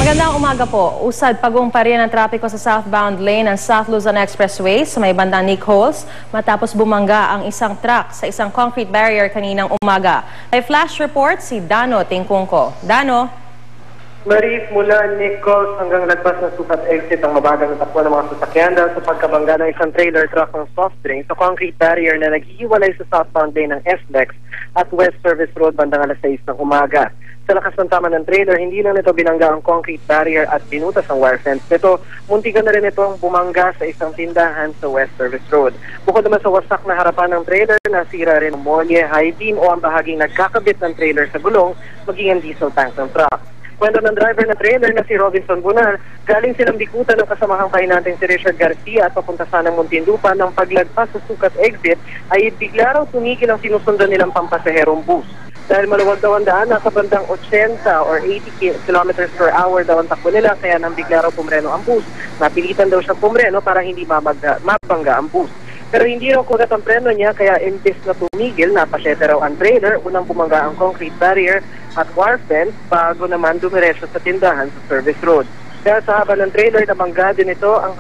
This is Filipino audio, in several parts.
Magandang umaga po. Usad pagong pa rin ang trapiko sa southbound lane ng South Luzon Expressway sa may bandang Nick Holes matapos bumangga ang isang truck sa isang concrete barrier kaninang umaga. May flash report si Dano Tingkungko. Dano? Maris, mula Nick Holes hanggang lagpas ng sukat exit ang mabagal na takbo ng mga sasakyan dahil sa pagkabangga ng isang trailer truck ng soft drink sa concrete barrier na naghihiwalay sa southbound lane ng SLEX at West Service Road bandang alas 6 ng umaga. Sa lakas ng tama ng trailer, hindi lang nito binangga ang concrete barrier at binutas ang wire fence nito. Muntikan na rin itong bumangga sa isang tindahan sa West Service Road. Bukod naman sa wasak na harapan ng trailer, nasira rin ang molye, high beam o ang bahaging nagkakabit ng trailer sa gulong, maging ang diesel tank ng truck. Kwento ng driver ng trailer na si Robinson Bunal, galing silang bikutan ng kasamahang kain natin si Richard Garcia at papunta sanang Muntinlupa ng paglagpas sa sukat exit ay bigla raw tumigil ang sinusundan nilang pampasaherong bus. Dahil maluwag daw ang daan, nasa bandang 80 or 80 kilometers per hour daw ang takbo nila, kaya nang bigla raw pumreno ang bus. Napilitan daw siyang pumreno para hindi mabangga ang bus. Pero hindi raw kurat ang preno niya, kaya imbes na tumigil, napasyete raw ang trailer, unang bumangga ang concrete barrier at wire fence, bago naman dumiretso sa tindahan sa service road. Dahil sa haba ng trailer, nabangga din ito ang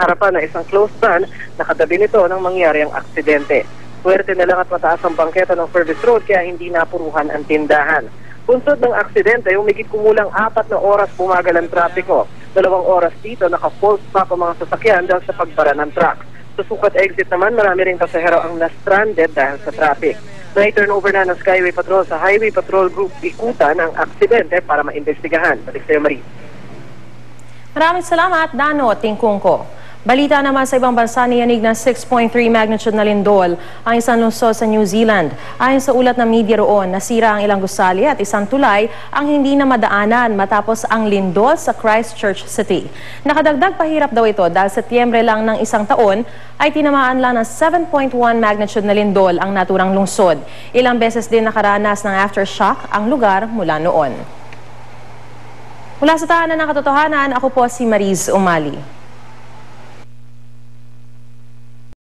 harapan ng isang closed van, nakatabi nito nang mangyari ang aksidente. Swerte na lang at mataas ang bangketa ng service road kaya hindi napuruhan ang tindahan. Bunsod ng aksidente, umigit kumulang 4 na oras bumagal ang trapiko. 2 oras dito, naka-full stop ang mga sasakyan dahil sa pagbara ng truck. Sa sukat exit naman, marami ring pasahero ang na-stranded dahil sa traffic. Na-turnover na ng Skyway Patrol sa Highway Patrol Group ikutan ang aksidente para maimbestigahan. Balik sa'yo, Marie. Maraming salamat, Dano Tingkungko. Balita naman sa ibang bansa, niyanig na 6.3 magnitude na lindol ang isang lungsod sa New Zealand. Ayon sa ulat ng media roon, nasira ang ilang gusali at isang tulay ang hindi na madaanan matapos ang lindol sa Christchurch City. Nakadagdag pahirap daw ito dahil Setyembre lang ng isang taon ay tinamaan lang ng 7.1 magnitude na lindol ang naturang lungsod. Ilang beses din nakaranas ng aftershock ang lugar mula noon. Mula sa tahanan ng katotohanan, ako po si Mariz Umali.